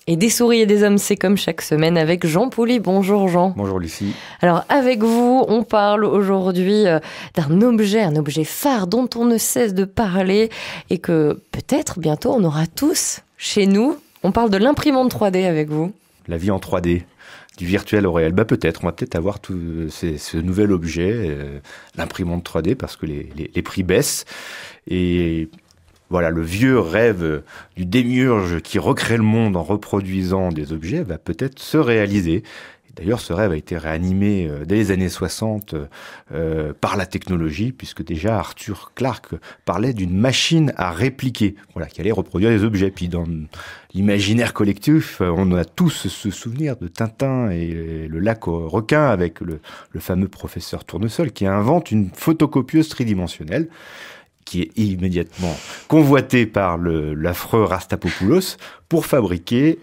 Et des souris et des hommes, c'est comme chaque semaine avec Jean Pouli. Bonjour Jean. Bonjour Lucie. Alors avec vous, on parle aujourd'hui d'un objet, un objet phare dont on ne cesse de parler et que peut-être bientôt on aura tous chez nous. On parle de l'imprimante 3D avec vous. La vie en 3D, du virtuel au réel. Peut-être, on va peut-être avoir ce nouvel objet, l'imprimante 3D, parce que les prix baissent. Et voilà, le vieux rêve du démiurge qui recrée le monde en reproduisant des objets va peut-être se réaliser. D'ailleurs, ce rêve a été réanimé dès les années 60 par la technologie, puisque déjà Arthur Clarke parlait d'une machine à répliquer, voilà, qui allait reproduire les objets. Puis dans l'imaginaire collectif, on a tous ce souvenir de Tintin et le lac aux requins avec le fameux professeur Tournesol qui invente une photocopieuse tridimensionnelle qui est immédiatement convoité par l'affreux Rastapopoulos pour fabriquer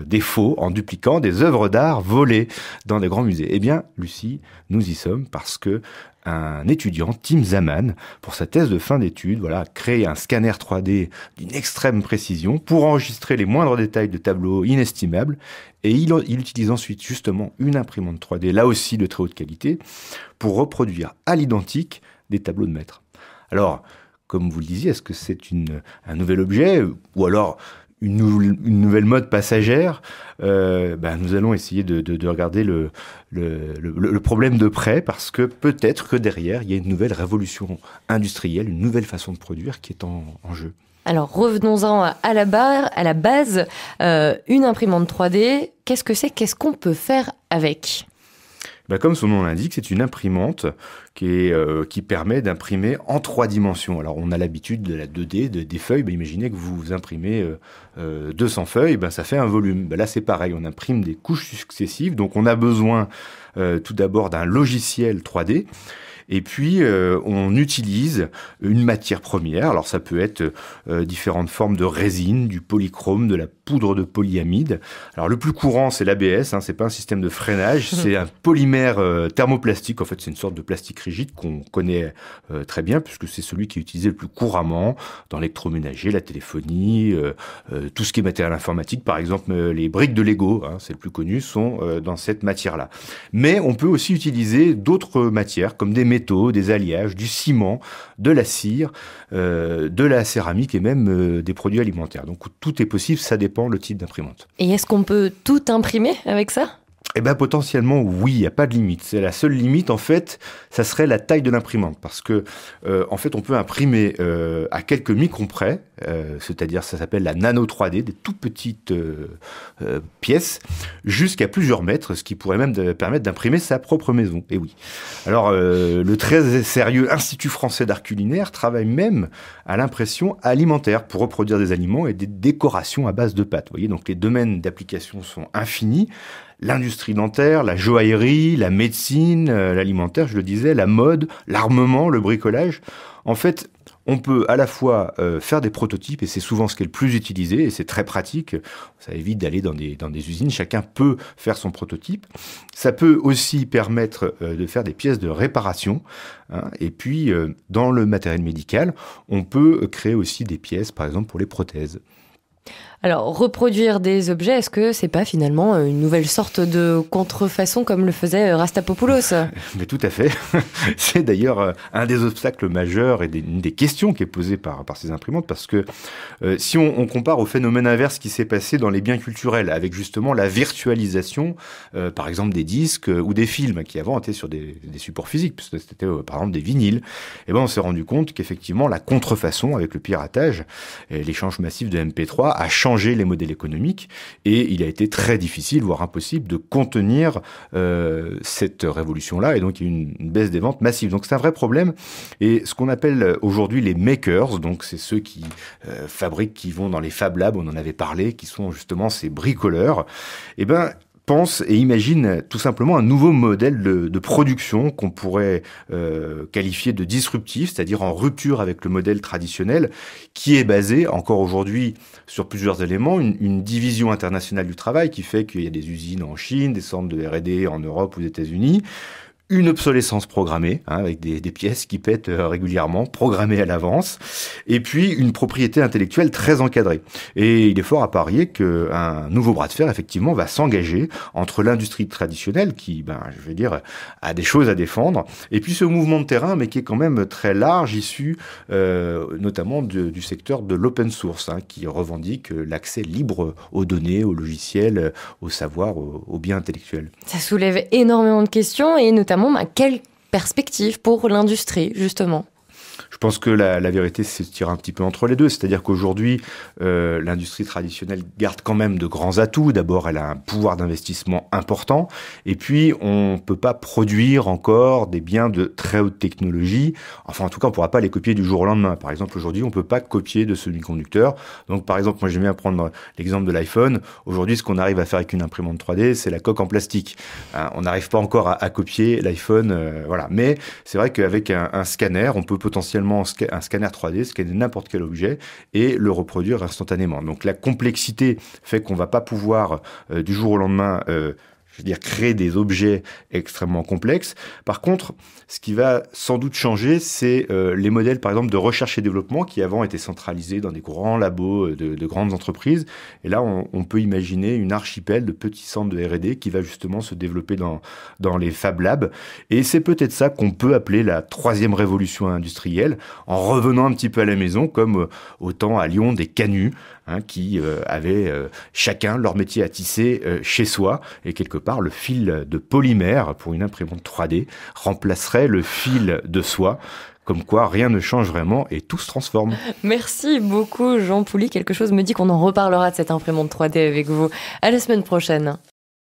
des faux en dupliquant des œuvres d'art volées dans des grands musées. Eh bien, Lucie, nous y sommes parce que un étudiant, Tim Zaman, pour sa thèse de fin d'études, voilà, a créé un scanner 3D d'une extrême précision pour enregistrer les moindres détails de tableaux inestimables. Et il utilise ensuite justement une imprimante 3D, là aussi de très haute qualité, pour reproduire à l'identique des tableaux de maître. Alors, comme vous le disiez, est-ce que c'est un nouvel objet ou alors une nouvelle mode passagère? Nous allons essayer de regarder le problème de près parce que peut-être que derrière, il y a une nouvelle révolution industrielle, une nouvelle façon de produire qui est en jeu. Alors revenons-en à la base. Une imprimante 3D, qu'est-ce que c'est? Qu'est-ce qu'on peut faire avec ? Comme son nom l'indique, c'est une imprimante qui permet d'imprimer en 3 dimensions. Alors, on a l'habitude de la 2D, des feuilles. Imaginez que vous imprimez 200 feuilles, ça fait un volume. Là, c'est pareil, on imprime des couches successives. Donc, on a besoin tout d'abord d'un logiciel 3D. Et puis, on utilise une matière première. Alors, ça peut être différentes formes de résine, du polychrome, de la poudre de polyamide. Alors, le plus courant, c'est l'ABS. C'est pas un système de freinage. C'est un polymère thermoplastique. En fait, c'est une sorte de plastique rigide qu'on connaît très bien, puisque c'est celui qui est utilisé le plus couramment dans l'électroménager, la téléphonie, tout ce qui est matériel informatique. Par exemple, les briques de Lego, c'est le plus connu, sont dans cette matière-là. Mais on peut aussi utiliser d'autres matières, comme des métaux, des alliages, du ciment, de la cire, de la céramique et même des produits alimentaires. Donc tout est possible, ça dépend le type d'imprimante. Et est-ce qu'on peut tout imprimer avec ça ? Potentiellement, oui, il n'y a pas de limite. C'est la seule limite, en fait, ça serait la taille de l'imprimante. Parce que, en fait, on peut imprimer à quelques microns près, c'est-à-dire, ça s'appelle la nano 3D, des tout petites pièces, jusqu'à plusieurs mètres, ce qui pourrait même permettre d'imprimer sa propre maison. Et oui. Alors, le très sérieux Institut français d'art culinaire travaille même à l'impression alimentaire pour reproduire des aliments et des décorations à base de pâtes. Vous voyez, donc les domaines d'application sont infinis. L'industrie dentaire, la joaillerie, la médecine, l'alimentaire, je le disais, la mode, l'armement, le bricolage. En fait, on peut à la fois faire des prototypes, et c'est souvent ce qui est le plus utilisé, et c'est très pratique. Ça évite d'aller dans des usines. Chacun peut faire son prototype. Ça peut aussi permettre de faire des pièces de réparation. Et puis, dans le matériel médical, on peut créer aussi des pièces, par exemple, pour les prothèses. Alors, reproduire des objets, est-ce que c'est pas finalement une nouvelle sorte de contrefaçon comme le faisait Rastapopoulos ? Mais tout à fait. C'est d'ailleurs un des obstacles majeurs et une des questions qui est posée par ces imprimantes, parce que si on compare au phénomène inverse qui s'est passé dans les biens culturels, avec justement la virtualisation, par exemple des disques ou des films qui avant étaient sur des supports physiques, puisque c'était par exemple des vinyles, on s'est rendu compte qu'effectivement la contrefaçon avec le piratage et l'échange massif de MP3 a changé les modèles économiques et il a été très difficile, voire impossible, de contenir cette révolution-là, et donc il y a eu une baisse des ventes massive. Donc c'est un vrai problème, et ce qu'on appelle aujourd'hui les makers, donc c'est ceux qui fabriquent, qui vont dans les Fab Labs, on en avait parlé, qui sont justement ces bricoleurs, pense et imagine tout simplement un nouveau modèle de production qu'on pourrait qualifier de disruptif, c'est-à-dire en rupture avec le modèle traditionnel, qui est basé encore aujourd'hui sur plusieurs éléments, une division internationale du travail qui fait qu'il y a des usines en Chine, des centres de R&D en Europe ou aux États-Unis, une obsolescence programmée, avec des pièces qui pètent régulièrement, programmées à l'avance, et puis une propriété intellectuelle très encadrée. Et il est fort à parier qu'un nouveau bras de fer, effectivement, va s'engager entre l'industrie traditionnelle, qui, je veux dire, a des choses à défendre, et puis ce mouvement de terrain, mais qui est quand même très large, issu notamment du secteur de l'open source, qui revendique l'accès libre aux données, aux logiciels, au savoir, aux biens intellectuels. Ça soulève énormément de questions, et notamment, quelle perspective pour l'industrie, justement? Je pense que la vérité se tire un petit peu entre les deux. C'est-à-dire qu'aujourd'hui, l'industrie traditionnelle garde quand même de grands atouts. D'abord, elle a un pouvoir d'investissement important. Et puis, on ne peut pas produire encore des biens de très haute technologie. Enfin, en tout cas, on ne pourra pas les copier du jour au lendemain. Par exemple, aujourd'hui, on ne peut pas copier de semi-conducteurs. Donc, par exemple, moi, j'aime bien prendre l'exemple de l'iPhone. Aujourd'hui, ce qu'on arrive à faire avec une imprimante 3D, c'est la coque en plastique. On n'arrive pas encore à copier l'iPhone. Voilà. Mais c'est vrai qu'avec un scanner, on peut potentiellement un scanner 3D, scanner n'importe quel objet et le reproduire instantanément. Donc la complexité fait qu'on va pas pouvoir du jour au lendemain créer des objets extrêmement complexes. Par contre, ce qui va sans doute changer, c'est les modèles, par exemple, de recherche et développement qui avant étaient centralisés dans des grands labos de grandes entreprises. Et là, on peut imaginer une archipel de petits centres de R&D qui va justement se développer dans les Fab Labs. Et c'est peut-être ça qu'on peut appeler la troisième révolution industrielle, en revenant un petit peu à la maison, comme au temps à Lyon des canuts, qui avaient chacun leur métier à tisser chez soi. Et quelque part, le fil de polymère pour une imprimante 3D remplacerait le fil de soie. Comme quoi, rien ne change vraiment et tout se transforme. Merci beaucoup, Jean Pouly. Quelque chose me dit qu'on en reparlera de cette imprimante 3D avec vous. À la semaine prochaine.